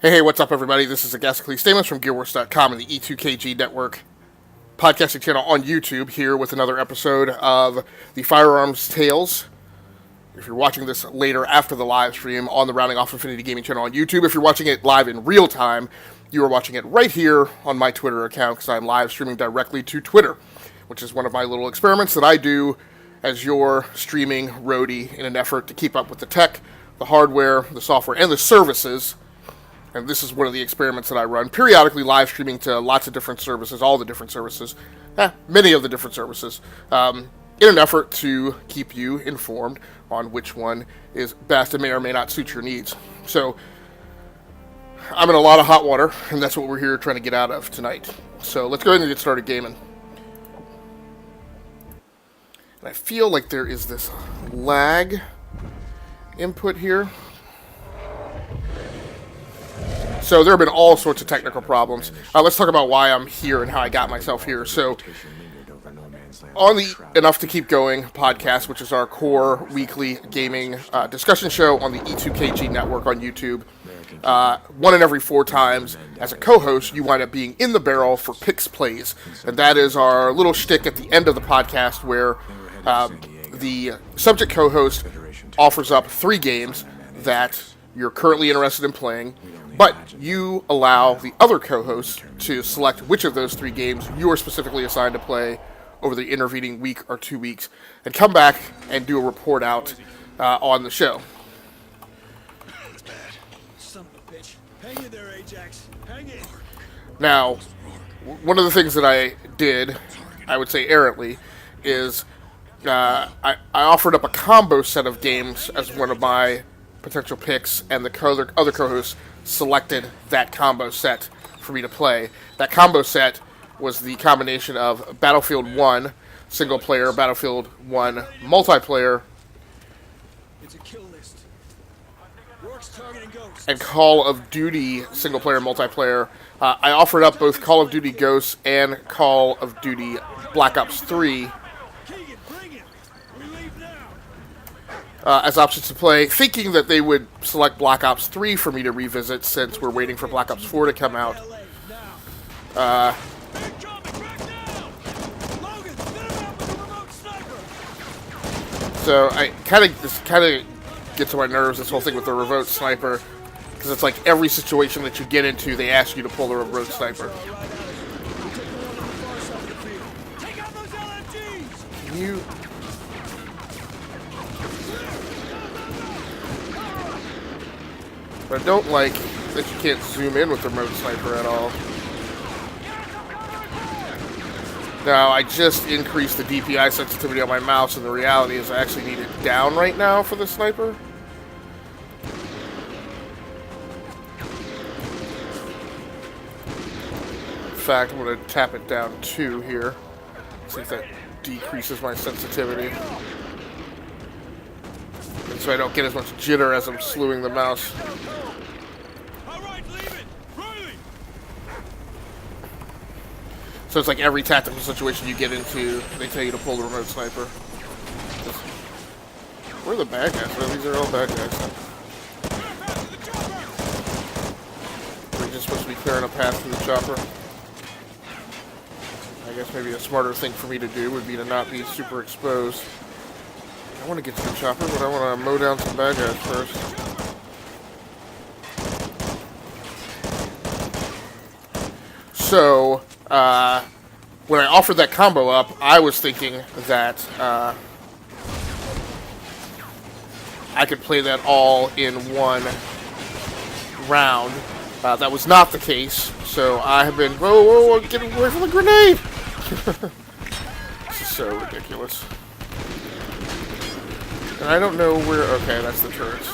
Hey, what's up, everybody? This is Agasically Stamus from GearWorks.com and the E2KG Network podcasting channel on YouTube, here with another episode of the Firearms Tales. If you're watching this later after the live stream on the Rounding Off Infinity Gaming channel on YouTube, if you're watching it live in real time, you are watching it right here on my Twitter account, because I'm live streaming directly to Twitter, which is one of my little experiments that I do as your streaming roadie in an effort to keep up with the tech, the hardware, the software, and the services. And this is one of the experiments that I run, periodically live streaming to lots of different services, all the different services, many of the different services, in an effort to keep you informed on which one is best and may or may not suit your needs. So, I'm in a lot of hot water, and that's what we're here trying to get out of tonight. So, let's go ahead and get started gaming. And I feel like there is this lag input here. So there have been all sorts of technical problems. Let's talk about why I'm here and how I got myself here. So on the Enough to Keep Going podcast, which is our core weekly gaming discussion show on the E2KG network on YouTube, one in every 4 times as a co-host, you wind up being in the barrel for Pickz Playz. And that is our little shtick at the end of the podcast where the subject co-host offers up 3 games that you're currently interested in playing, but you allow the other co-host to select which of those 3 games you are specifically assigned to play over the intervening week or 2 weeks, and come back and do a report out on the show. That's bad. Son of a bitch. Hang in there, Ajax. Hang in. Now, one of the things that I did, I would say errantly, is I offered up a combo set of games as one of my potential picks, and the other co-hosts selected that combo set for me to play. That combo set was the combination of Battlefield 1 single player, Battlefield 1 multiplayer, It's a kill list. Works targeting ghosts. and Call of Duty single player multiplayer. I offered up both Call of Duty Ghosts and Call of Duty Black Ops 3 Keegan, bring it. We leave now. as options to play, thinking that they would select Black Ops 3 for me to revisit since we're waiting for Black Ops 4 to come out. LA, now. Big drum and back now. Logan, get him out with the remote sniper. So I kind of gets on my nerves, this whole thing with the remote sniper, because it's like every situation that you get into, they ask you to pull the remote sniper. Take out those LMGs. Can you? But I don't like that you can't zoom in with the remote sniper at all. Now, I just increased the DPI sensitivity on my mouse, and the reality is I actually need it down right now for the sniper. In fact, I'm going to tap it down 2 here. See if that decreases my sensitivity. And so I don't get as much jitter as I'm slewing the mouse. All right, leave it. Riley. So it's like every tactical situation you get into, they tell you to pull the remote sniper. Where are the bad guys? Well, these are all bad guys. We're just supposed to be clearing a path to the chopper. I guess maybe a smarter thing for me to do would be to not be super exposed. I want to get to the chopper, but I want to mow down some bad guys first. So, when I offered that combo up, I was thinking that I could play that all in one round. That was not the case, so I have been... Whoa, get away from the grenade! This is so ridiculous. And I don't know where... Okay, that's the turrets.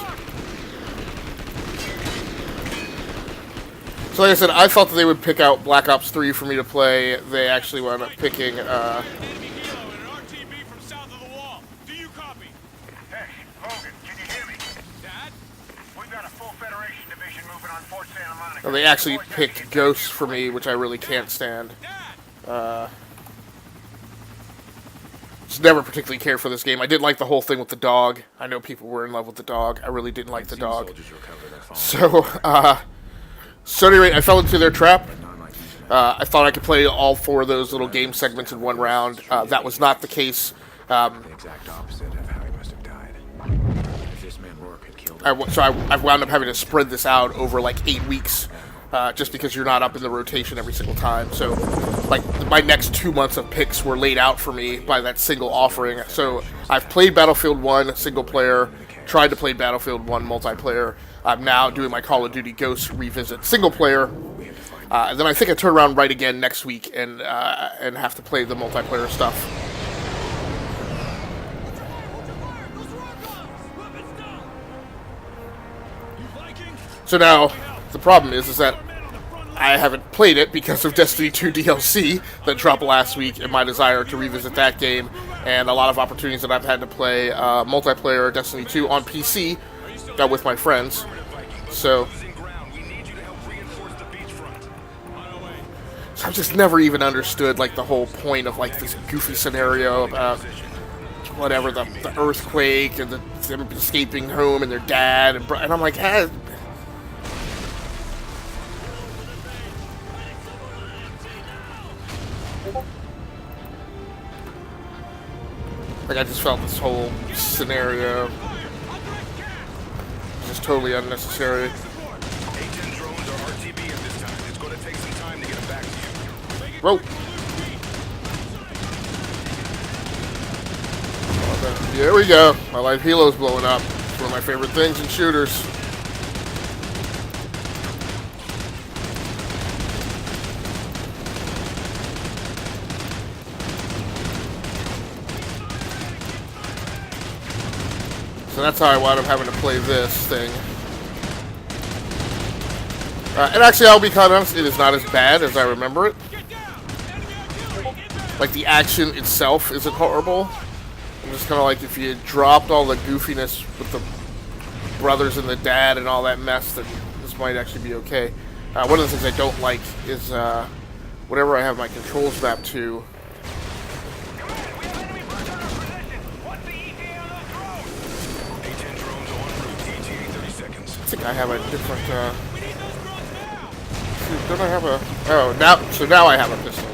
So like I said, I thought that they would pick out Black Ops 3 for me to play. They actually wound up picking... Enemy helo and an RTB from south of the wall. Do you copy? Hey, Logan, can you hear me? Dad? We've got a full Federation division moving on Fort Santa Monica. well, they actually picked Ghosts for me, which I really can't stand. Dad! Just never particularly cared for this game. I didn't like the whole thing with the dog. I know people were in love with the dog. I really didn't like the dog. So, So anyway, I fell into their trap. I thought I could play all 4 of those little game segments in one round. That was not the case. The exact opposite of how he must have died. If this man Rourke had killed him. I wound up having to spread this out over like 8 weeks, just because you're not up in the rotation every single time. So, like, my next 2 months of picks were laid out for me by that single offering. So I've played Battlefield 1 single player, tried to play Battlefield 1 multiplayer. I'm now doing my Call of Duty Ghosts Revisit single player. And then I think I turn around right again next week and have to play the multiplayer stuff. So now, the problem is that I haven't played it because of Destiny 2 DLC that dropped last week and my desire to revisit that game, and a lot of opportunities that I've had to play multiplayer Destiny 2 on PC with my friends. So I've just never even understood like the whole point of like this goofy scenario about whatever the earthquake and them escaping home and their dad and I'm like, hey. Like, I just felt this whole scenario just totally unnecessary. A-10 drones are RTB at this time. It's going to take some time to get them back to you. Whoa. There we go. My light helo's blowing up. It's one of my favorite things in shooters. So that's how I wound up having to play this thing. And actually, I'll be kind of honest, it is not as bad as I remember it. Like, the action itself isn't horrible. I'm just kind of like, if you dropped all the goofiness with the brothers and the dad and all that mess, then this might actually be okay. One of the things I don't like is whenever I have my controls mapped to, I think I have a different, don't I have a, oh, now I have a pistol.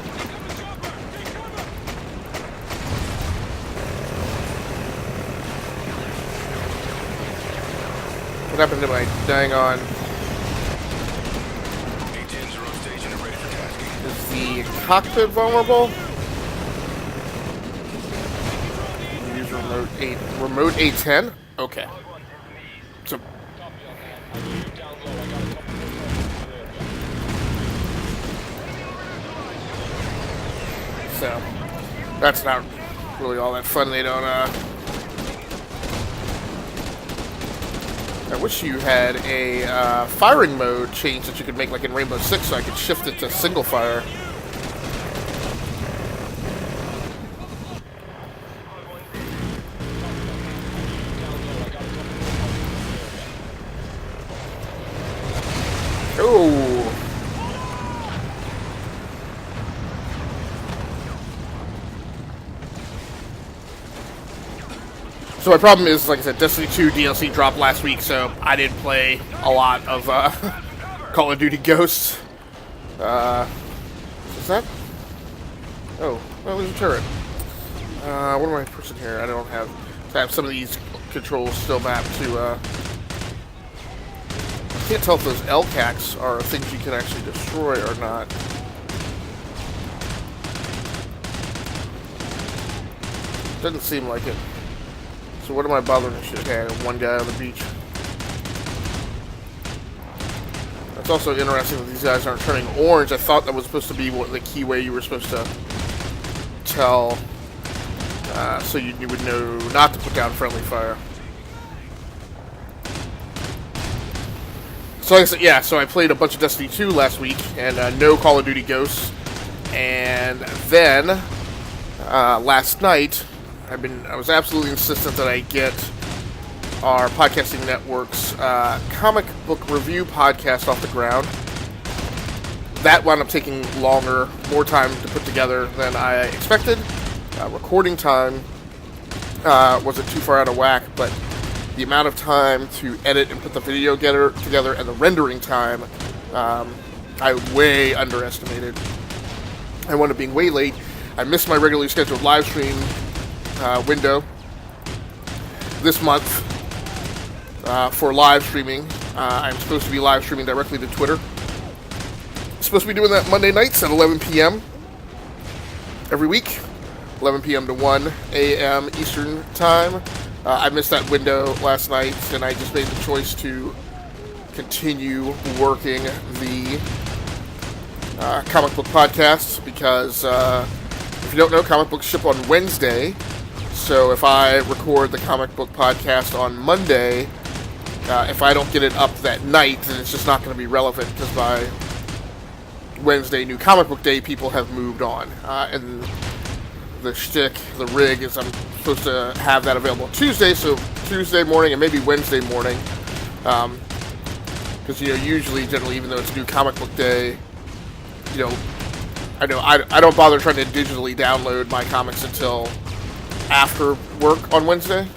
What happened to my dang on? Is the cockpit vulnerable? Use remote A10? Okay. So, that's not really all that fun. They don't, I wish you had a firing mode change that you could make like in Rainbow Six so I could shift it to single fire. Oh. So my problem is, like I said, Destiny 2 DLC dropped last week, so I didn't play a lot of Call of Duty Ghosts. Is that? Oh, well, there's a turret. What am I pushing here? I don't have. I have some of these controls still mapped to. I can't tell if those LCACs are things you can actually destroy or not. Doesn't seem like it. So what am I bothering to shoot? Okay, I have one guy on the beach. That's also interesting that these guys aren't turning orange. I thought that was supposed to be what the key way you were supposed to tell, so you would know not to put down friendly fire. So like I said, yeah, so I played a bunch of Destiny 2 last week, and no Call of Duty Ghosts. And then, last night, I was absolutely insistent that I get our podcasting network's comic book review podcast off the ground. That wound up taking longer, more time to put together than I expected. Recording time wasn't too far out of whack, but the amount of time to edit and put the video together and the rendering time I way underestimated. I wound up being way late. I missed my regularly scheduled live stream window this month for live streaming. I'm supposed to be live streaming directly to Twitter. Supposed to be doing that Monday nights at 11 p.m. every week, 11 p.m. to 1 a.m. Eastern Time. I missed that window last night, and I just made the choice to continue working the comic book podcasts because, if you don't know, comic books ship on Wednesday. So if I record the comic book podcast on Monday, if I don't get it up that night, then it's just not going to be relevant because by Wednesday, New Comic Book Day, people have moved on. And the shtick, the rig, is I'm supposed to have that available Tuesday, so Tuesday morning and maybe Wednesday morning. Because, usually, generally, even though it's New Comic Book Day, I don't bother trying to digitally download my comics until after work on Wednesday.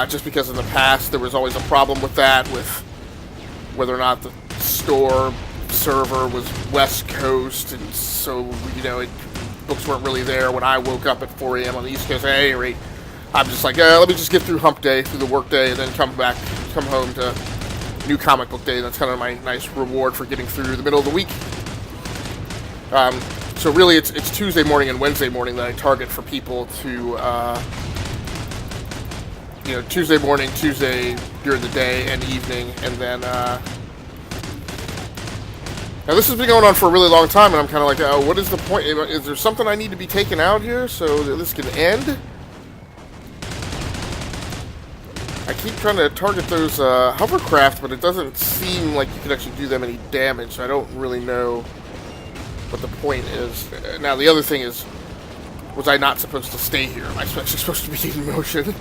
Just because in the past there was always a problem with that, with whether or not the store server was West Coast, and so, books weren't really there when I woke up at 4 a.m. on the East Coast. At any rate, I'm just like, let me just get through hump day, through the work day, and then come home to New Comic Book Day. That's kind of my nice reward for getting through the middle of the week. So really, it's Tuesday morning and Wednesday morning that I target for people to, Tuesday morning, Tuesday during the day and evening, and then, now this has been going on for a really long time, and I'm kind of like, what is the point? Is there something I need to be taken out here so that this can end? I keep trying to target those hovercraft, but it doesn't seem like you can actually do them any damage, so I don't really know what the point is. Now, the other thing is, was I not supposed to stay here? Am I actually supposed to be in motion?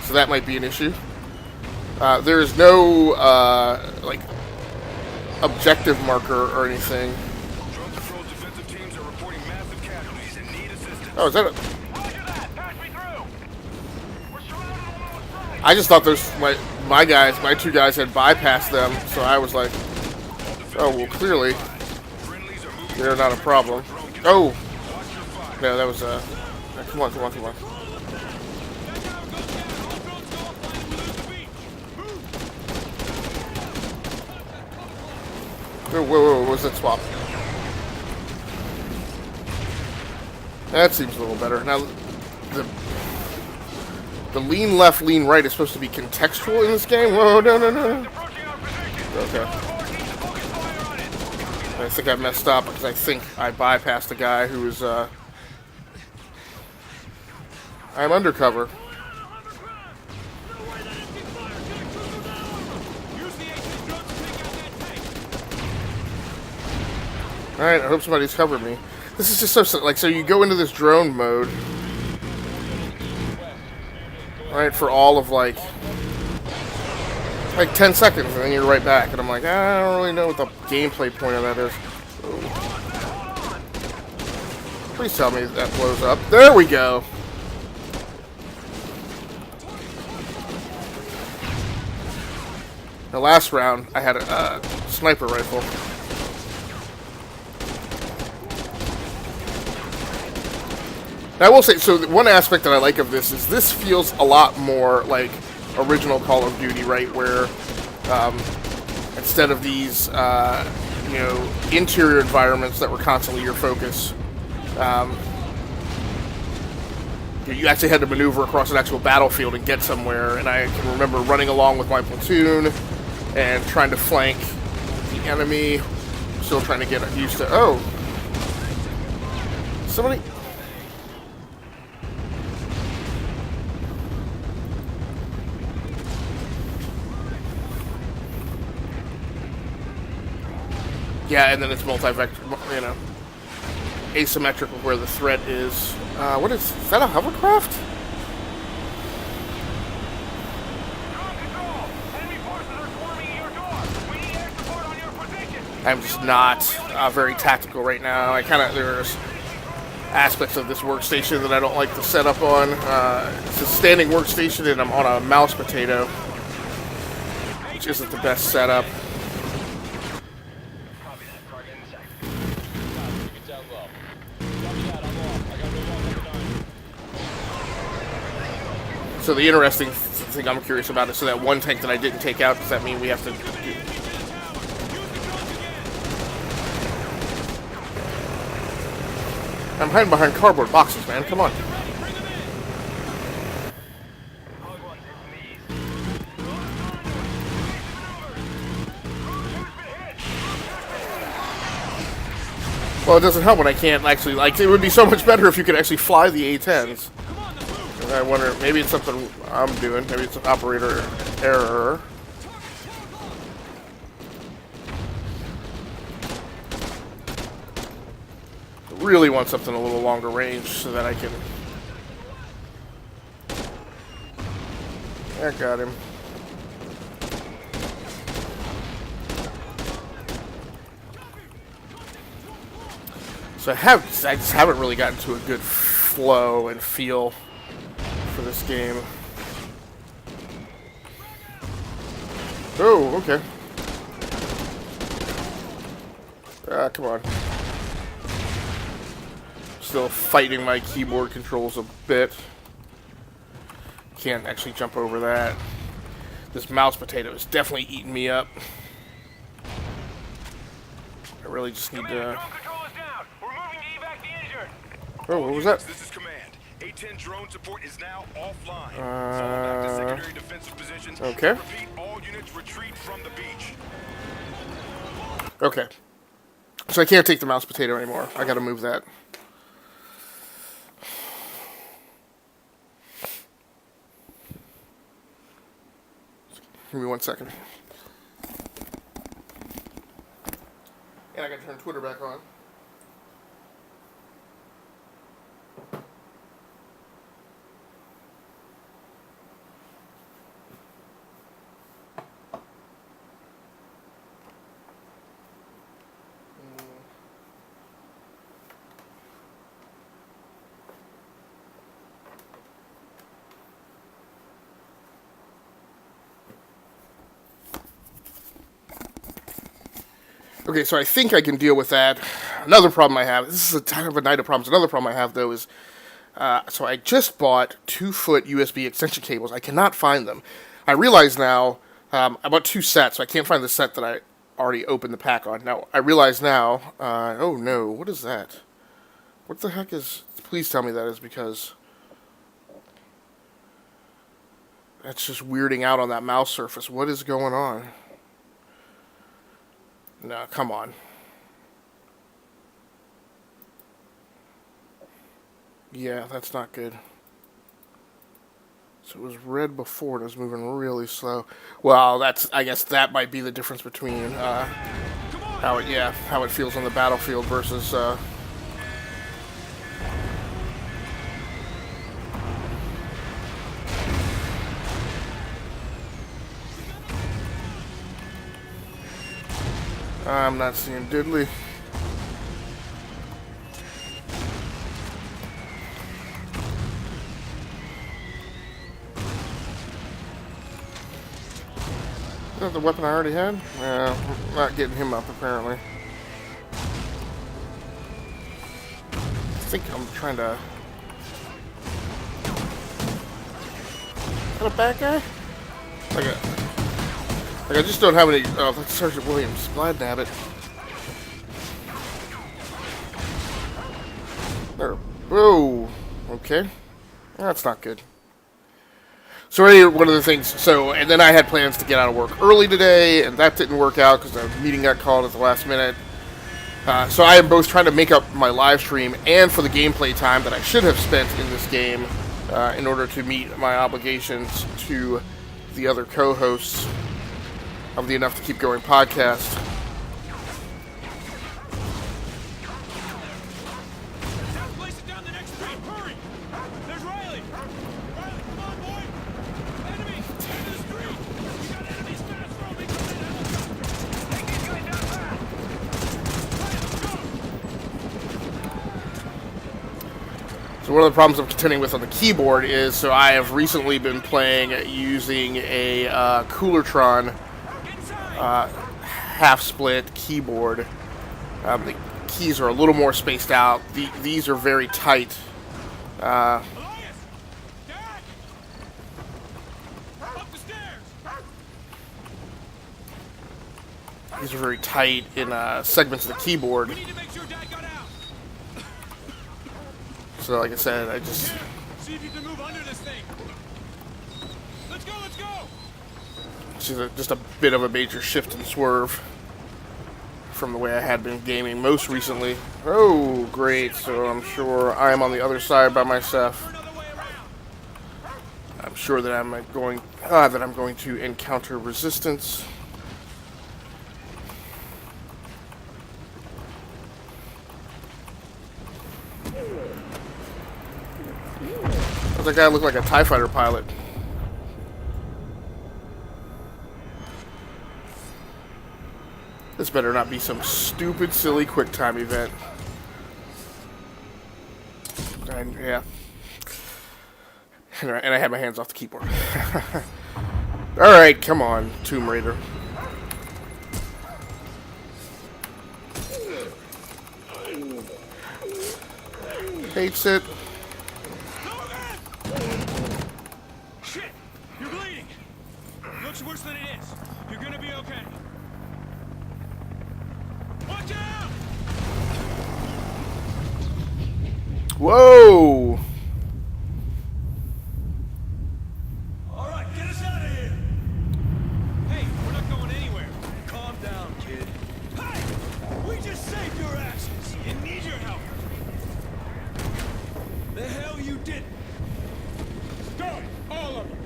So that might be an issue. There is no, objective marker or anything. Drone Patrol's defensive teams are reporting massive casualties and need assistance. Oh, is that it? Roger that. Pass me through. We're surrounded on all sides. I just thought those my two guys had bypassed them, so I was like, oh, well, clearly Friendlies are moving. they're not a problem. Oh, no, that was come on. Whoa, what was that swap? That seems a little better. Now, the lean left, lean right is supposed to be contextual in this game? Whoa, no. Okay. I think I messed up because I think I bypassed the guy who was, I'm undercover. Alright, I hope somebody's covered me. This is just so you go into this drone mode. Alright, for all of like 10 seconds, and then you're right back. And I'm like, I don't really know what the gameplay point of that is. Please tell me that blows up. There we go! The last round, I had a sniper rifle. Now, I will say, so one aspect that I like of this is this feels a lot more like original Call of Duty, right? Where instead of these, interior environments that were constantly your focus, you actually had to maneuver across an actual battlefield and get somewhere. And I can remember running along with my platoon and trying to flank the enemy, still trying to get used to, oh, somebody... Yeah, and then it's multi-vector, asymmetric of where the threat is. What is that, a hovercraft? Drone Control. Enemy forces are swarming at your door. We need air support on your position. I'm just not very tactical right now. There's aspects of this workstation that I don't like the setup on. It's a standing workstation and I'm on a mouse potato, which isn't the best setup. So the interesting thing I'm curious about is, so that one tank that I didn't take out, does that mean we have to do... I'm hiding behind cardboard boxes, man. Come on. Well, it doesn't help when I can't actually, like, it would be so much better if you could actually fly the A-10s. And I wonder, maybe it's something I'm doing. Maybe it's an operator error. I really want something a little longer range so that I can... I got him. So I just haven't really gotten to a good flow and feel for this game. Oh, okay. Ah, come on. Still fighting my keyboard controls a bit. Can't actually jump over that. This mouse potato is definitely eating me up. I really just need to... Oh, what was that? This is command. A-10 drone support is now offline. Fall back to secondary defensive positions. Okay. Repeat, all units retreat from the beach. Okay. So I can't take the mouse potato anymore. I gotta move that. Give me 1 second. And I gotta turn Twitter back on. Okay, so I think I can deal with that. Another problem I have, this is a kind of a night of problems. Another problem I have, though, is, so I just bought 2-foot USB extension cables. I cannot find them. I realize now, I bought 2 sets, so I can't find the set that I already opened the pack on. Now, I realize now, oh no, what is that? What the heck is, please tell me that is, because that's just weirding out on that mouse surface. What is going on? No, come on. Yeah, that's not good. So it was red before, and it was moving really slow. Well, that's, I guess that might be the difference between how it feels on the battlefield versus I'm not seeing diddly. Is that the weapon I already had? Yeah, I'm not getting him up apparently. I think I'm trying to... Is that a bad guy? Like I just don't have any... Oh, that's Sergeant Williams. Glad to have it. There. Whoa. Okay. That's not good. So one of the things... So, and then I had plans to get out of work early today, and that didn't work out because the meeting got called at the last minute. So I am both trying to make up my live stream and for the gameplay time that I should have spent in this game in order to meet my obligations to the other co-hosts of the Enough to Keep Going podcast. Place it down the next street. Hurry! There's Riley. Riley, come on, boy. Enemy! End of the street. We got enemies fast roaming. Take these guys down fast. So one of the problems I'm contending with on the keyboard is, so I have recently been playing using a Coolertron half-split keyboard. The keys are a little more spaced out. These are very tight. Elias! Dad! These are very tight in segments of the keyboard. We need to make sure Dad got out. So like I said, I just... See if you can move under this thing. Let's go, let's go! Just a bit of a major shift and swerve from the way I had been gaming most recently. Oh, great. So I'm sure I'm on the other side by myself. Another way around. I'm sure that I'm going to encounter resistance. That guy looked like a TIE fighter pilot. This better not be some stupid, silly QuickTime event. And yeah. And I had my hands off the keyboard. Alright, come on, Tomb Raider. Hates it. Shit! You're bleeding! Looks worse than it is. You're gonna be okay. Watch out! Whoa! All right, get us out of here! Hey, we're not going anywhere. Calm down, kid. Hey! We just saved your asses! You need your help! The hell you didn't! Go! All of you!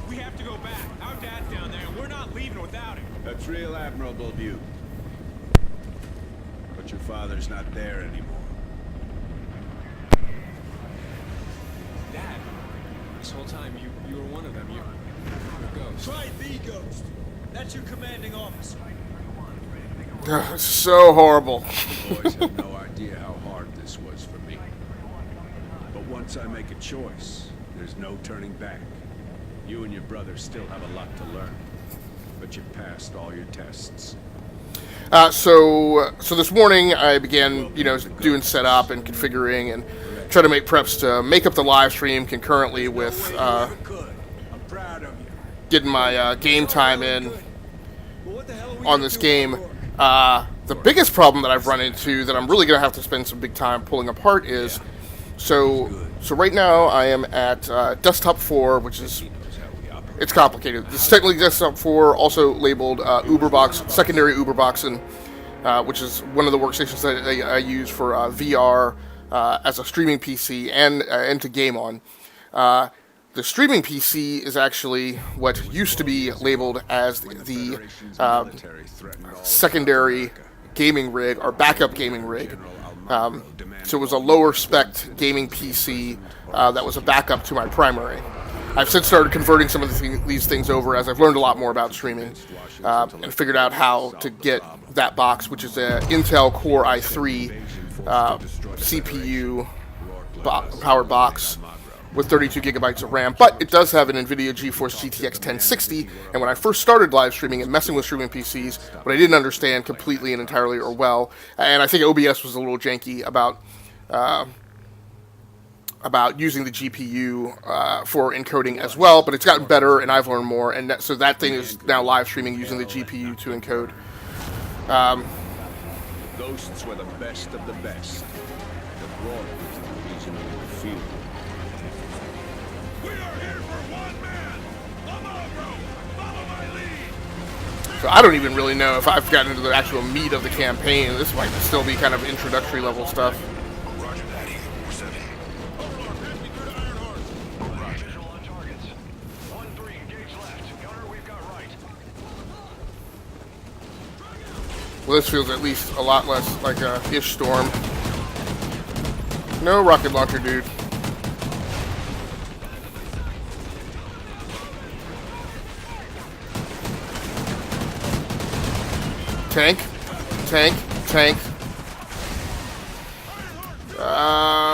We have to go back. Our dad's down there, and we're not leaving without him. That's real admirable of you. But your father's not there anymore. Dad, this whole time you were one of them. You're a ghost. Try the ghost. That's your commanding officer. So horrible. The boys have no idea how hard this was for me. But once I make a choice, there's no turning back. You and your brother still have a lot to learn. But you passed all your tests. So this morning I began, doing setup and configuring and trying to make preps to make up the live stream concurrently with Good. I'm proud of you. getting my game time in Well, what the hell are we on this game. The biggest problem that I've run into that I'm really going to have to spend some big time pulling apart is, so right now I am at desktop 4, which is, it's complicated. This is technically desktop 4, also labeled Uberbox, secondary Uberbox, and which is one of the workstations that I use for VR as a streaming PC and to game on. The streaming PC is actually what used to be labeled as the secondary gaming rig or backup gaming rig. So it was a lower spec gaming PC that was a backup to my primary. I've since started converting some of these things over as I've learned a lot more about streaming and figured out how to get that box, which is an Intel Core i3 CPU powered box with 32 gigabytes of RAM, but it does have an NVIDIA GeForce GTX 1060, and when I first started live streaming and messing with streaming PCs, what I didn't understand completely and entirely or well, and I think OBS was a little janky about using the GPU for encoding as well, but it's gotten better and I've learned more, and so that thing is now live streaming using the GPU to encode. Ghosts were the best of the best. The glory is the reason we were few. We are here for one man! Amaro! Follow my lead! So I don't even really know if I've gotten into the actual meat of the campaign. This might still be kind of introductory level stuff. Roger that, Eagle 47. Overlord, pass me through to Iron Horse. Roger. Visual on targets. 1-3, engage left. Gunner, we've got right. Well, this feels at least a lot less like a ish storm. No rocket launcher, dude. Tank, tank, tank.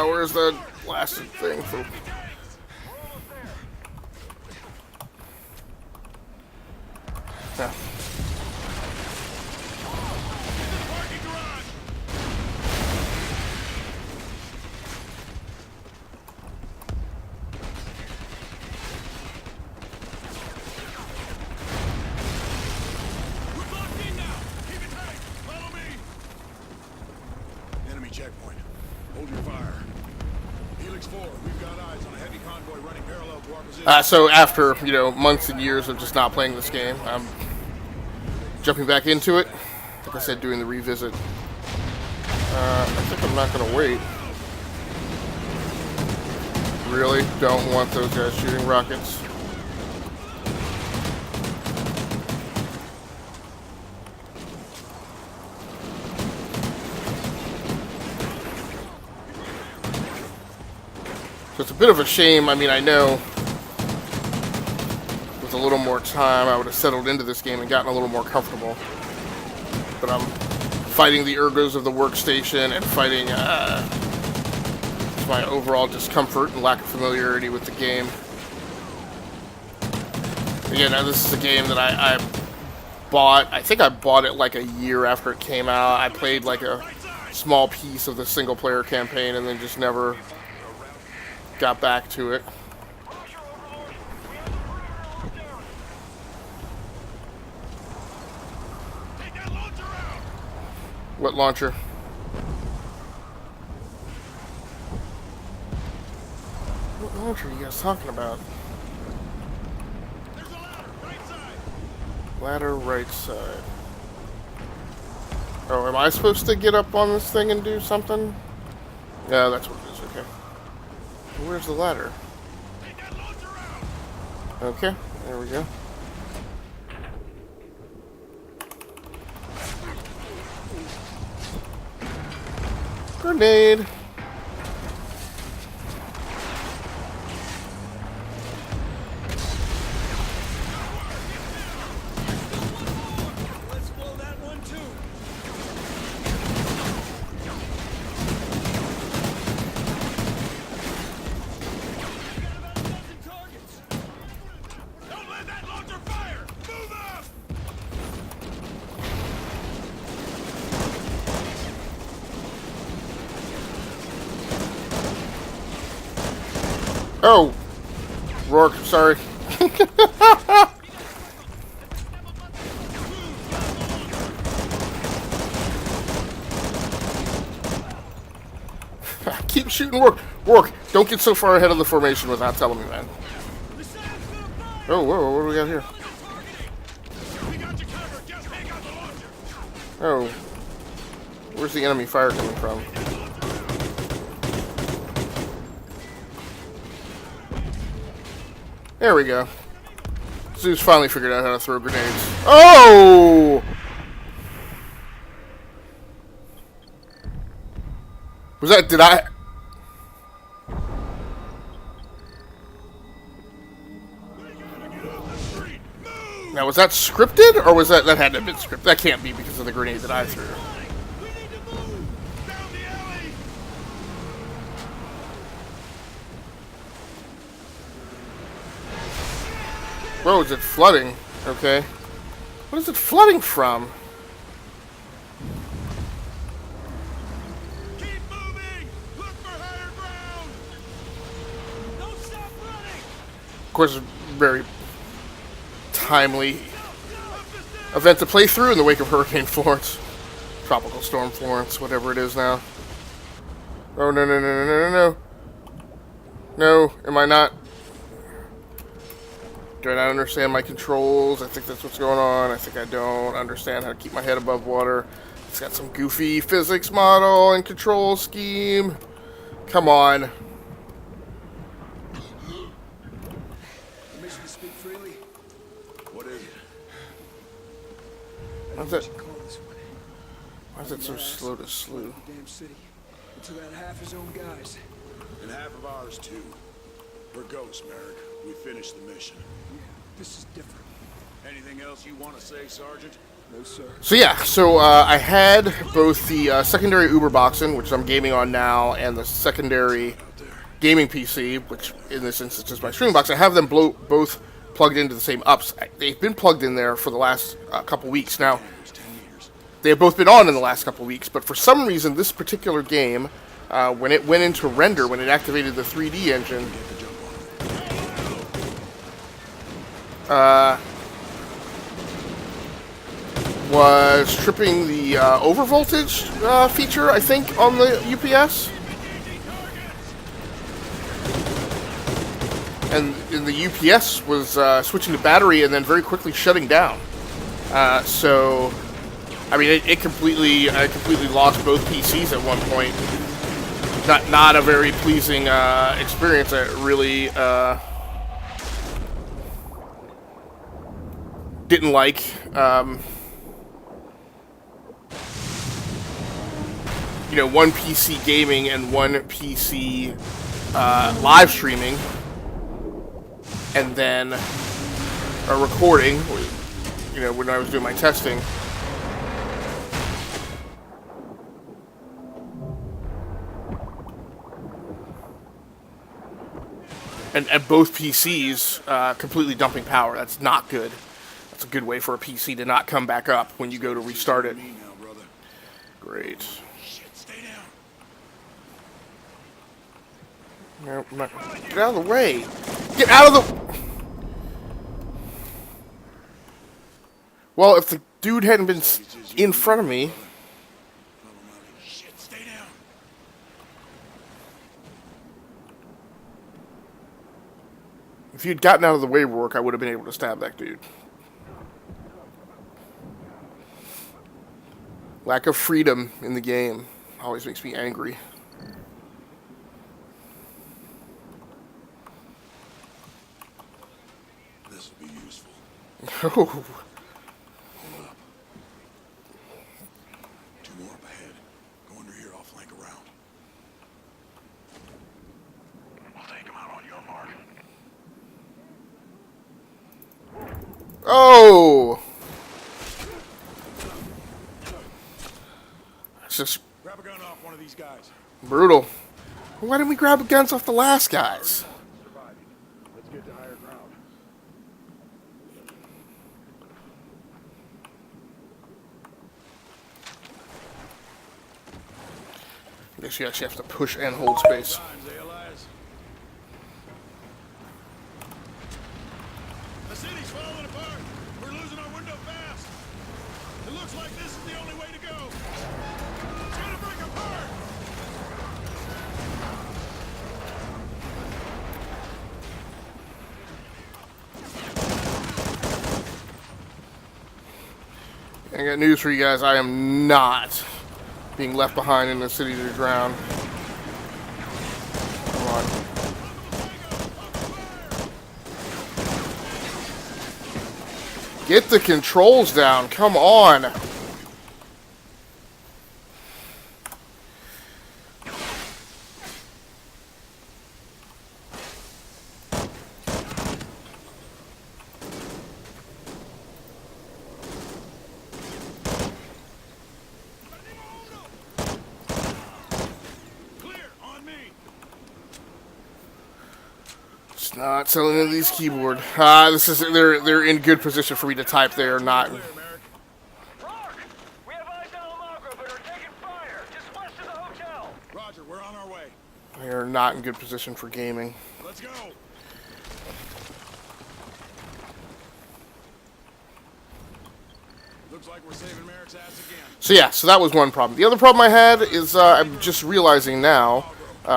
Where's the blasted thing? Yeah. Parking garage! We're So after, months and years of just not playing this game, I'm jumping back into it. Like I said, doing the revisit. I think I'm not going to wait. Really don't want those guys shooting rockets. So it's a bit of a shame. I mean, I know with a little more time I would have settled into this game and gotten a little more comfortable. But I'm fighting the ergos of the workstation and fighting my overall discomfort and lack of familiarity with the game. Again, now this is a game that I bought. I think I bought it like a year after it came out. I played like a small piece of the single player campaign and then just never got back to it. What launcher? What launcher are you guys talking about? There's a ladder, right side. Ladder, right side. Oh, am I supposed to get up on this thing and do something? Yeah, that's what it is, okay. Where's the ladder? Take that launcher out. Okay, there we go. Grenade! Let's blow that one too. Don't let that launcher fire! Move up! Oh! Rourke, sorry. Keep shooting, Rourke. Rourke, don't get so far ahead of the formation without telling me, man. Oh, whoa, what do we got here? We got you covered. Just take out the launcher. Oh. Where's the enemy fire coming from? There we go. Zeus finally figured out how to throw grenades. Oh! Was that, did I? Now, was that scripted, or was that had to have been scripted? That can't be because of the grenade that I threw. We need to move. Down the alley. Whoa, is it flooding? Okay. What is it flooding from? Keep moving. Look for higher ground. Don't stop running. Of course, a very timely event to play through in the wake of Hurricane Florence. Tropical Storm Florence, whatever it is now. Oh, no, no, no, no, no, no, no. No, am I not? Do I not understand my controls? I think that's what's going on. I think I don't understand how to keep my head above water. It's got some goofy physics model and control scheme. Come on. Permission to speak freely? What is it? Why's it, Call this one. why is it so slow to slew? The damn city. It took out half his own guys. And half of ours, too. We're ghosts, Merrick. We finished the mission. Yeah, this is different. Anything else you want to say, Sergeant? No, sir. So yeah, I had both the secondary Uber Boxen, which I'm gaming on now, and the secondary gaming PC, which in this instance is my streaming box. I have them both plugged into the same ups. They've been plugged in there for the last couple weeks now. They have both been on in the last couple weeks, but for some reason, this particular game, when it went into render, when it activated the 3D engine, was tripping the overvoltage feature, I think, on the UPS. And the UPS was switching to battery and then very quickly shutting down. So, I mean, I completely lost both PCs at one point. Not a very pleasing experience. I really didn't like. One PC gaming and one PC live streaming, and then a recording, when I was doing my testing. And both PCs completely dumping power. That's not good. That's a good way for a PC to not come back up when you go to restart it. Great. No, get out of the way. Get out of the... Well, if the dude hadn't been in front of me... If you'd gotten out of the way, Rourke, I would have been able to stab that dude. Lack of freedom in the game always makes me angry. This will be useful. Oh. Hold up. 2 more up ahead. Go under here, I'll flank around. We'll take them out on your mark. Oh! It's just Grab a gun off one of these guys. brutal. Why didn't we grab guns off the last guys? Let's get to higher ground. I guess you actually have to push and hold space. The city's falling apart. We're losing our window fast. It looks like this is the only way to go. It's gonna break apart. I got news for you guys. I am not being left behind in the city to drown. Come on. Get the controls down. Come on. It's not selling into these keyboard. They're in good position for me to type. They are not. Rock! We have eyes on Almagra, but are taking fire just west of the hotel. Roger, we're on our way. They are not in good position for gaming. Let's go. Looks like we're saving Merrick's ass again. So yeah, so that was one problem. The other problem I had is I'm just realizing now,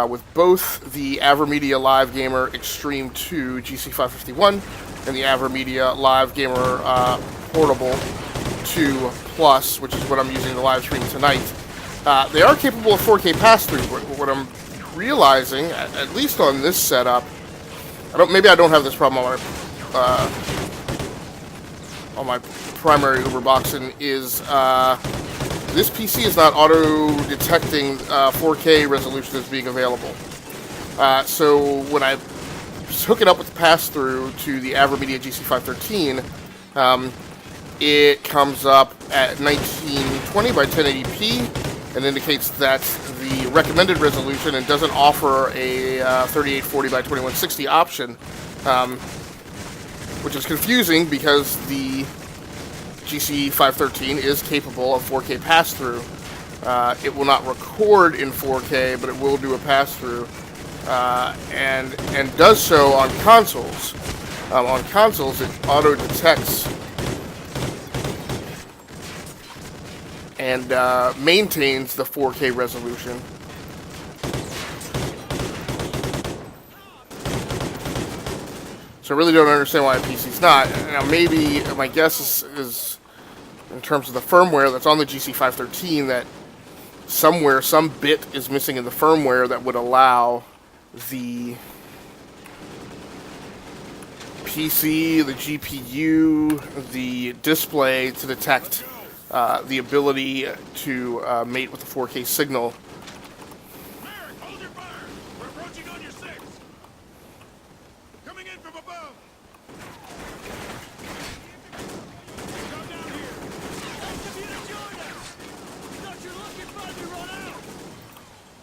with both the AverMedia Live Gamer Extreme 2 GC551 and the AverMedia Live Gamer Portable 2 Plus, which is what I'm using to live stream tonight, they are capable of 4K pass-through. What I'm realizing, at least on this setup, maybe I don't have this problem on my primary Uber boxing, is this PC is not auto-detecting 4K resolution as being available. So when I hook it up with the pass-through to the AverMedia GC513, it comes up at 1920 by 1080p and indicates that the recommended resolution and doesn't offer a 3840 by 2160 option, which is confusing because the GC513 is capable of 4K pass-through. It will not record in 4K, but it will do a pass-through, and does so on consoles. On consoles, it auto-detects and maintains the 4K resolution. So I really don't understand why a PC's not. Now maybe my guess is in terms of the firmware that's on the GC513 that somewhere some bit is missing in the firmware that would allow the PC, the GPU, the display to detect the ability to mate with the 4K signal. Merrick, hold your fire! We're approaching on your 6! Coming in from above! Come down here! Nice of you to join us! Thought your luck would finally run out!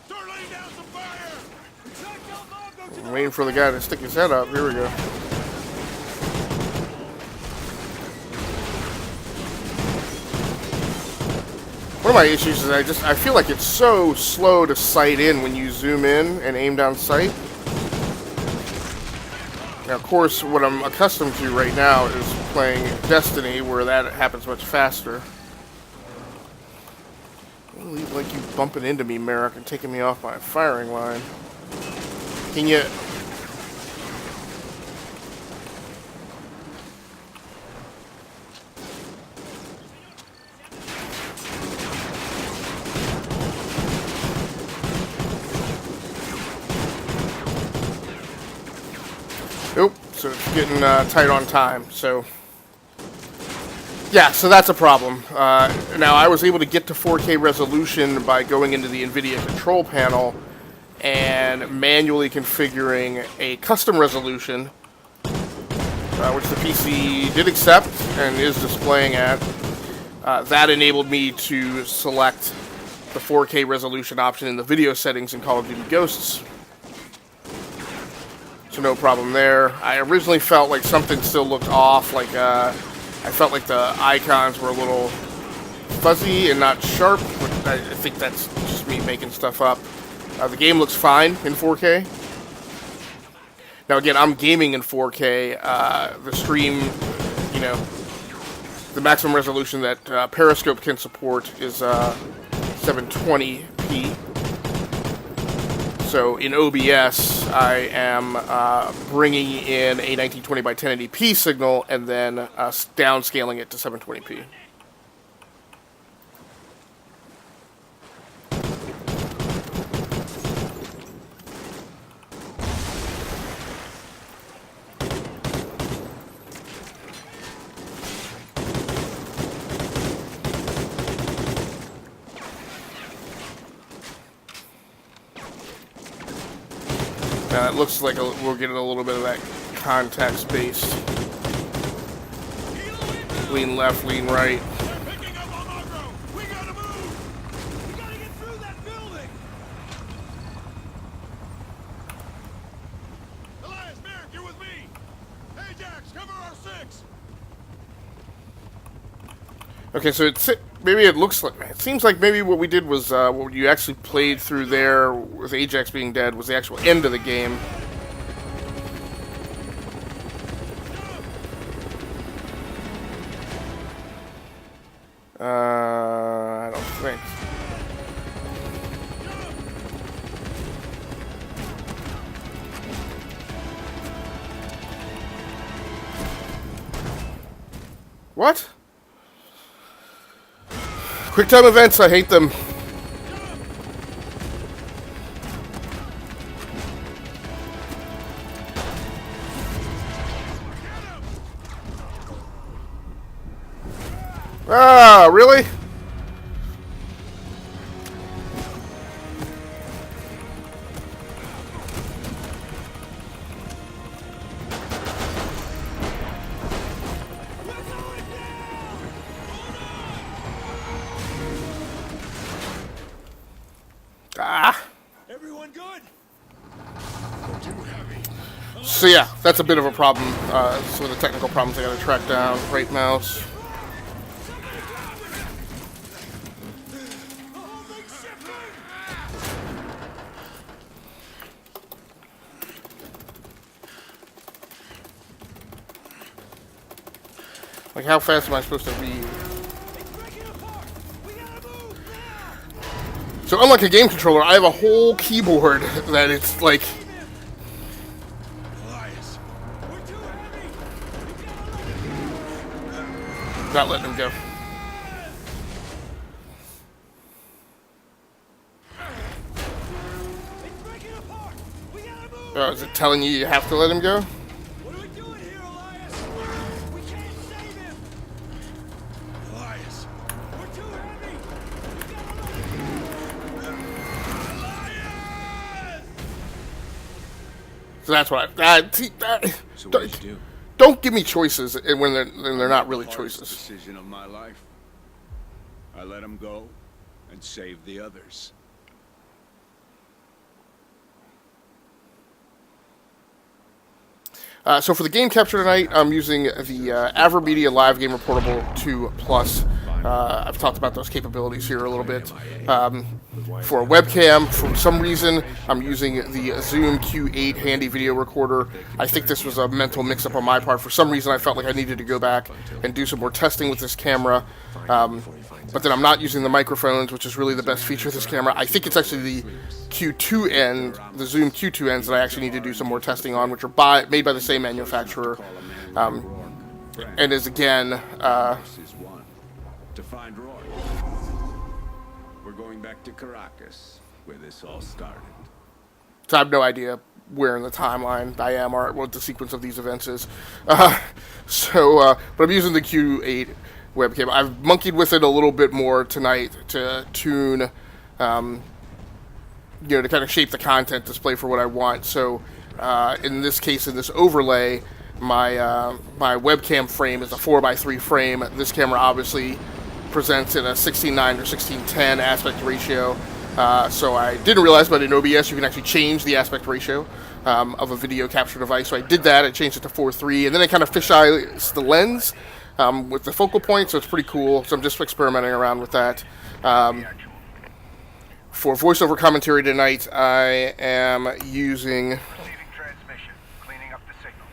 Start laying down some fire! Track down Mongo to I'm waiting for the guy to stick his head up. Here we go. One of my issues is I feel like it's so slow to sight in when you zoom in and aim down sight. Now, of course, what I'm accustomed to right now is playing Destiny, where that happens much faster. I really like you bumping into me, Merrick, and taking me off my firing line. Can you... Nope, so it's getting tight on time, so... Yeah, so that's a problem. Now, I was able to get to 4K resolution by going into the NVIDIA control panel and manually configuring a custom resolution, which the PC did accept and is displaying at. That enabled me to select the 4K resolution option in the video settings in Call of Duty Ghosts. So no problem there. I originally felt like something still looked off, like I felt like the icons were a little fuzzy and not sharp, but I think that's just me making stuff up. The game looks fine in 4K. Now again, I'm gaming in 4K. The stream, you know, the maximum resolution that Periscope can support is 720p. So in OBS, I am bringing in a 1920 by 1080p signal and then downscaling it to 720p. Now it looks like we're getting a little bit of that context-based. Lean left, lean right. They're picking up on Mongo! We gotta move! We gotta get through that building! Elias, Merrick, you're with me! Ajax, cover our 6! Okay, so maybe it looks like... It seems like maybe what we did was what you actually played through there with Ajax being dead was the actual end of the game. I don't think. What? QuickTime events, I hate them. Ah, really? Ah. Everyone good? So yeah, that's a bit of a problem. Some of the technical problems I gotta track down. Right mouse. The whole thing's shifting! Like, how fast am I supposed to read? It's breaking apart! We gotta move now! So unlike a game controller, I have a whole keyboard that it's like... Elias, we're too Not letting him go. It's breaking apart. We gotta move. Oh, is it telling you have to let him go? What are we doing here, Elias? We can't save him. Elias! We're too heavy. So that's what So what did you do? don't give me choices when they're not really Hardest choices. decision of my life. I let him go and saved the others. So for the game capture tonight, I'm using the AverMedia Live Gamer Portable 2 Plus. I've talked about those capabilities here a little bit. For a webcam, for some reason, I'm using the Zoom Q8 handy video recorder. I think this was a mental mix-up on my part. For some reason, I felt like I needed to go back and do some more testing with this camera. But then I'm not using the microphones, which is really the best feature of this camera. I think it's actually the Q2 end, the Zoom Q2 ends that I actually need to do some more testing on, which are made by the same manufacturer. And is again, This is one. To find Roy. We're going back to Caracas, where this all started. so I have no idea where in the timeline I am or what the sequence of these events is. But I'm using the Q8 webcam. I've monkeyed with it a little bit more tonight to tune, to kind of shape the content display for what I want. So in this case, in this overlay, my webcam frame is a 4:3 frame. This camera obviously presents in a 16:9 or 16:10 aspect ratio. So I didn't realize, but in OBS you can actually change the aspect ratio of a video capture device. So I did that. I changed it to 4:3, and then I kind of fisheye the lens with the focal point. So it's pretty cool. So I'm just experimenting around with that. For voiceover commentary tonight, I am using Receiving transmission. Cleaning up the signal.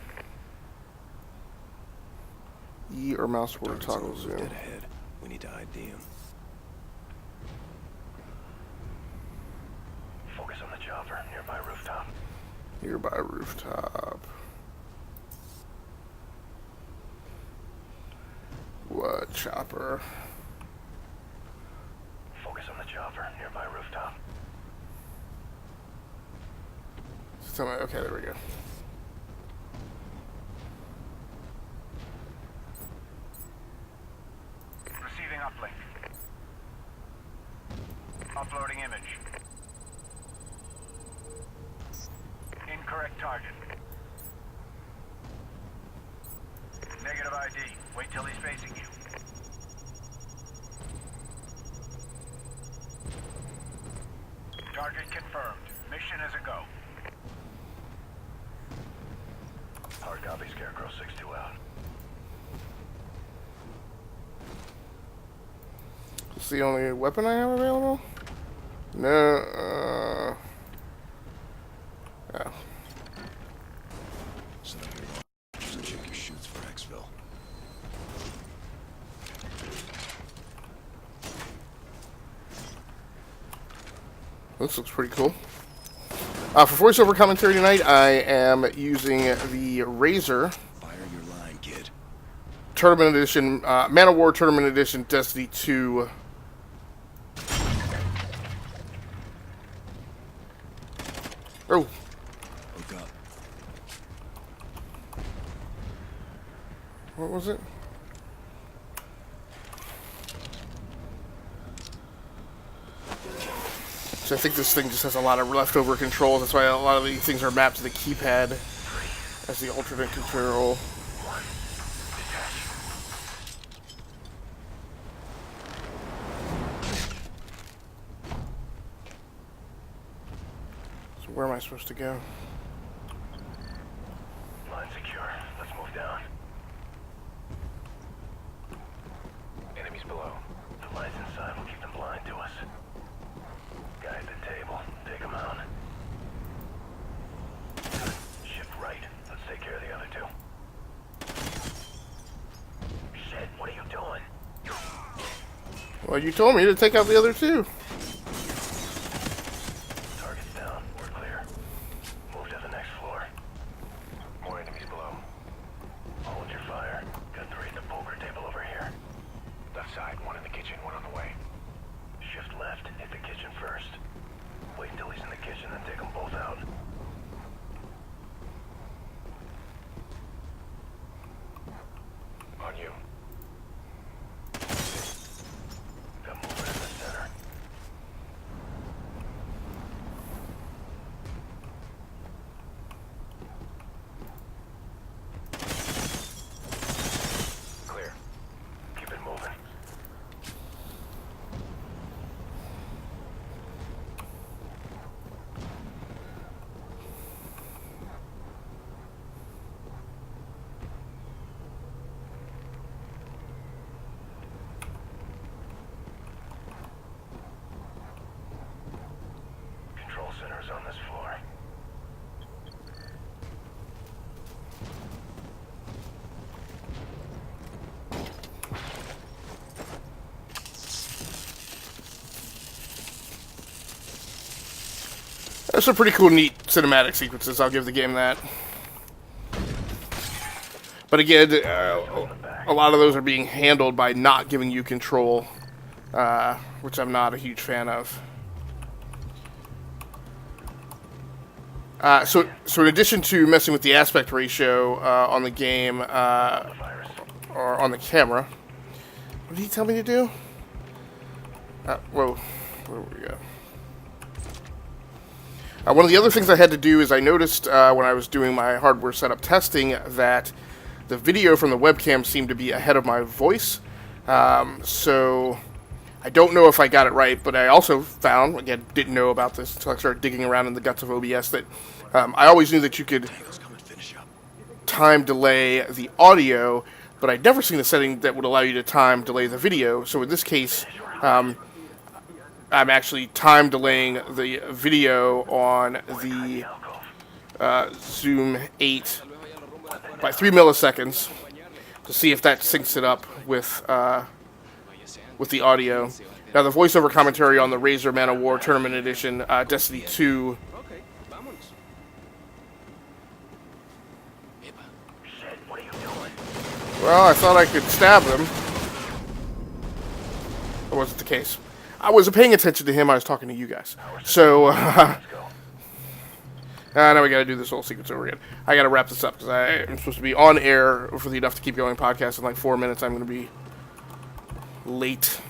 E or mouse word toggle zoom. Dead ahead. We need to ID him. Focus on the chopper nearby rooftop. Nearby rooftop. What chopper? Focus on the chopper nearby rooftop. Okay, there we go. Receiving uplink. Uploading image. Incorrect target. Negative ID. Wait till he's facing you. Target confirmed. Mission is a go. Hard copy, Scarecrow 6-2 out. Is the only weapon I have available? No. Yeah. So check your shoots for Xville. This looks pretty cool. For voiceover commentary tonight, I am using the Razer Fire your line, kid. Tournament Edition, Man of War Tournament Edition Destiny 2. Oh, Look up. what was it? So I think this thing just has a lot of leftover controls. That's why a lot of these things are mapped to the keypad as the alternate control. So where am I supposed to go? Line secure. Let's move down. Enemies below. The lights inside will keep them blind to us. Guy at the table. Take him out. Shift right. Let's take care of the other two. Shit, what are you doing? Well, you told me to take out the other two. Target's down. We're clear. Move to the next floor. More enemies below. Hold your fire. Got three at the poker table over here. There's some pretty cool, neat cinematic sequences. I'll give the game that. But again, a lot of those are being handled by not giving you control, which I'm not a huge fan of. So in addition to messing with the aspect ratio on the game, or on the camera, what did he tell me to do? Whoa, where we go? One of the other things I had to do is I noticed when I was doing my hardware setup testing that the video from the webcam seemed to be ahead of my voice. So I don't know if I got it right, but I also found, again, didn't know about this until I started digging around in the guts of OBS, that I always knew that you could time delay the audio, but I'd never seen a setting that would allow you to time delay the video. So in this case, I'm actually time delaying the video on the Zoom 8 by 3 milliseconds to see if that syncs it up with the audio. Now the voiceover commentary on the Razor Man of War Tournament Edition, Destiny 2. Well, I thought I could stab them. That wasn't the case. I wasn't paying attention to him, I was talking to you guys. So, now we gotta do this whole sequence over again. I gotta wrap this up, because I'm supposed to be on air for the Enough to Keep Going podcast in like 4 minutes. I'm gonna be late.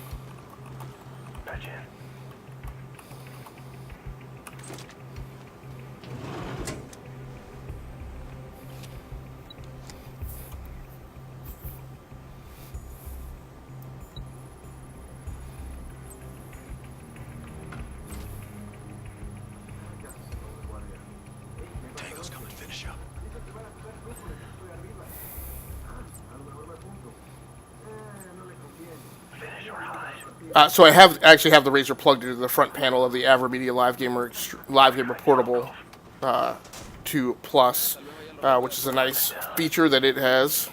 So I actually have the Razor plugged into the front panel of the AverMedia Live Gamer Portable 2 Plus, which is a nice feature that it has.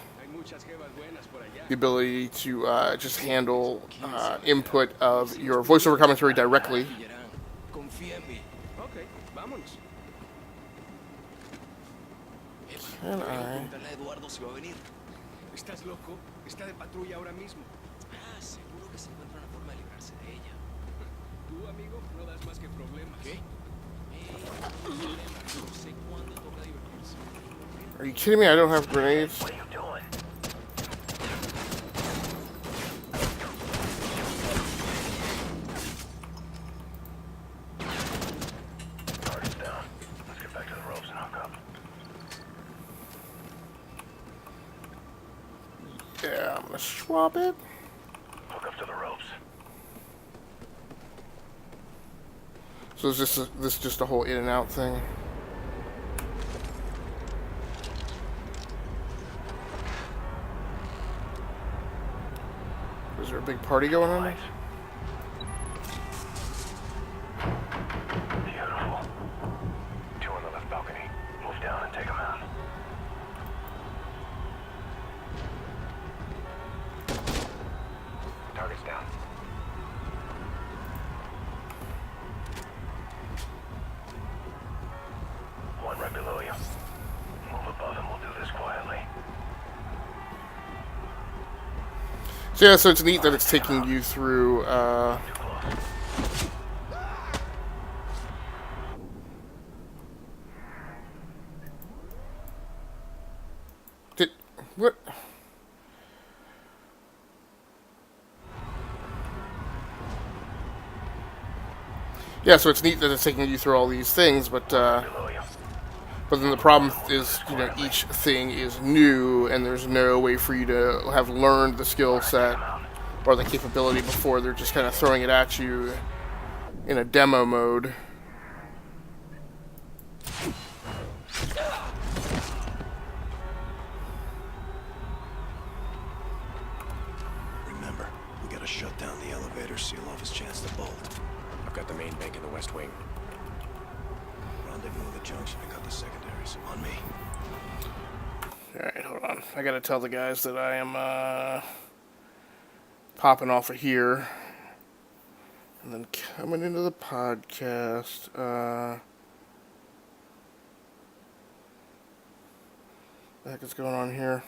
The ability to just handle input of your voiceover commentary directly. Can I? Are you kidding me? I don't have grenades. What are you doing? Target's down. Let's get back to the ropes and hook up. Yeah, I'm gonna swap it. Hook up to the ropes. So is this just a whole in and out thing? Is there a big party going on? Beautiful. 2 on the left balcony. Move down and take them out. Target's down. One right below you. Move above and we'll do this quietly. So yeah, so it's neat that it's taking you through, what? Yeah, so it's neat that it's taking you through all these things, but then the problem is, you know, each thing is new, and there's no way for you to have learned the skill set or the capability before. They're just kind of throwing it at you in a demo mode. Remember, we gotta shut down the elevator, seal off his chance to bolt. I've got the main bank in the West Wing. Rendezvous at the junction and cut the secondaries. On me. Alright, hold on. I gotta tell the guys that I am popping off of here and then coming into the podcast. the heck is going on here?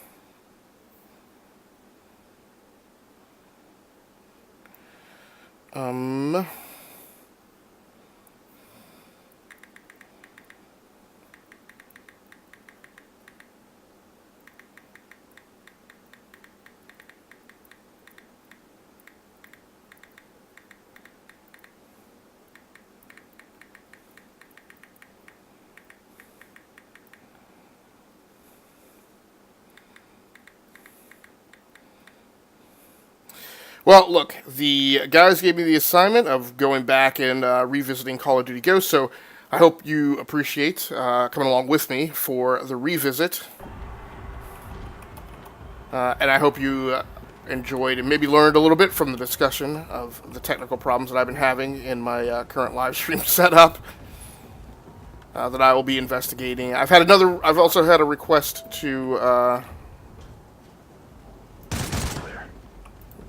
Well, look, the guys gave me the assignment of going back and revisiting Call of Duty Ghosts, so I hope you appreciate coming along with me for the revisit. And I hope you enjoyed and maybe learned a little bit from the discussion of the technical problems that I've been having in my current live stream setup that I will be investigating. I've also had a request to...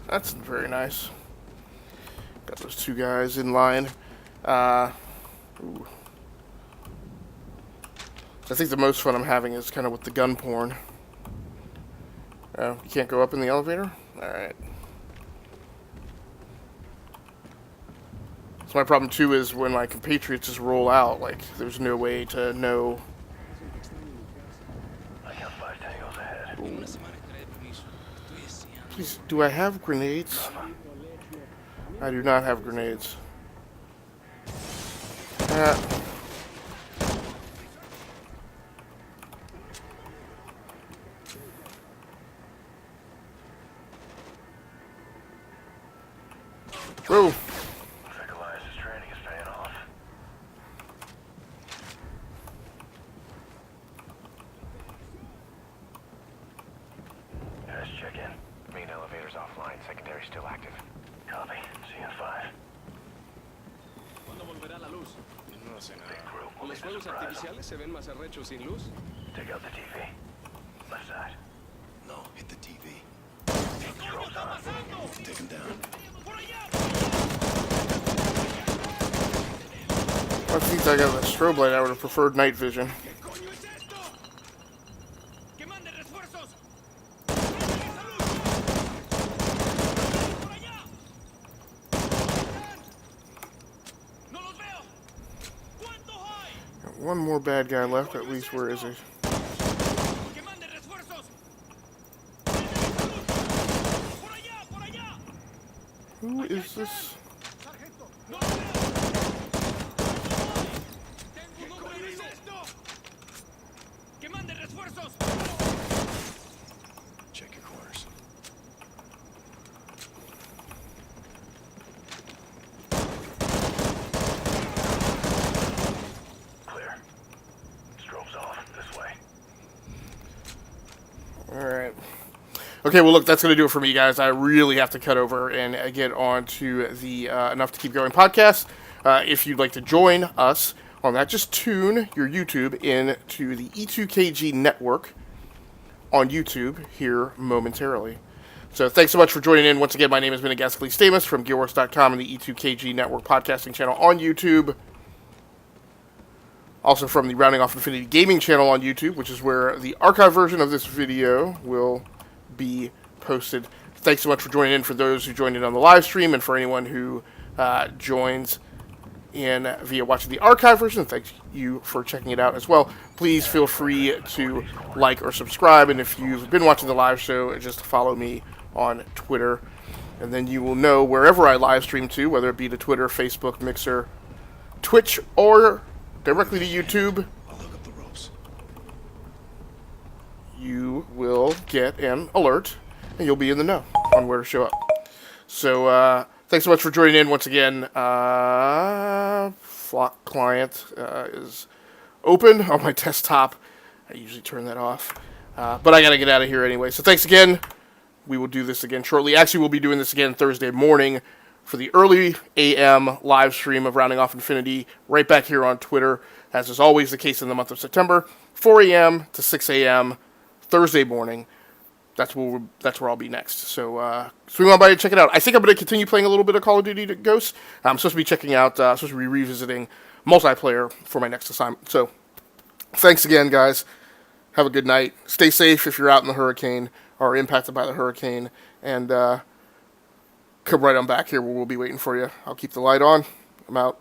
That's very nice. Got those two guys in line. Ooh. I think the most fun I'm having is kind of with the gun porn. You can't go up in the elevator? Alright. So my problem too is when my compatriots just roll out, like, there's no way to know. I got 5 tangos ahead. Ooh. Please, do I have grenades? I do not have grenades. Whoa. Looks like Elias's training is paying off. Guys, check in. Main elevator's offline. Secondary still active. Copy. See you in 5. ¿Cuándo volverá la luz? No sé Big nada. group. ¿O We'll los need to fuegos surprise them. artificiales se ven más arrechos sin luz? Take out the TV. Left side. No, hit the TV. Strobe's on. Take him down. I think I got a strobe light. I would have preferred night vision. ¡Coño es esto! ¡Que mande refuerzos! ¡Por allá! ¡No los veo! ¿Cuántos hay? Got one more bad guy left, at least. Where is he? ¡Que mande refuerzos! ¡Por allá! ¡Por allá! Who is this? ¡No los veo! ¡Tengo un hombre es esto! ¡Que mande refuerzos! Check your corners. Clear. Strobe's off. This way. Alright. Okay, well, look, that's going to do it for me, guys. I really have to cut over and get on to the Enough to Keep Going podcast. If you'd like to join us on that, just tune your YouTube into the E2KG network on YouTube here momentarily. So thanks so much for joining in. Once again, my name has been Pickz Playz from GearWorks.com and the E2KG network podcasting channel on YouTube. Also from the Rounding Off Infinity Gaming channel on YouTube, which is where the archive version of this video will be posted. Thanks so much for joining in, for those who joined in on the live stream, and for anyone who joins in via watching the archive version. Thank you for checking it out as well. Please feel free to like or subscribe, and if you've been watching the live show, just follow me on Twitter, and then you will know wherever I live stream to, whether it be to Twitter, Facebook, Mixer, Twitch, or directly to YouTube. I'll hook up the ropes. You will get an alert, and you'll be in the know on where to show up. So, thanks so much for joining in once again. Flock client is open on my desktop. I usually turn that off. But I got to get out of here anyway. So thanks again. We will do this again shortly. Actually, we'll be doing this again Thursday morning for the early AM live stream of Rounding Off Infinity, right back here on Twitter, as is always the case in the month of September, 4 a.m. to 6 a.m. Thursday morning. That's where I'll be next. So swing on by and check it out. I think I'm going to continue playing a little bit of Call of Duty Ghosts. I'm supposed to be checking out, supposed to be revisiting multiplayer for my next assignment. So thanks again, guys. have a good night. Stay safe if you're out in the hurricane or impacted by the hurricane. And come right on back here where we'll be waiting for you. I'll keep the light on. I'm out.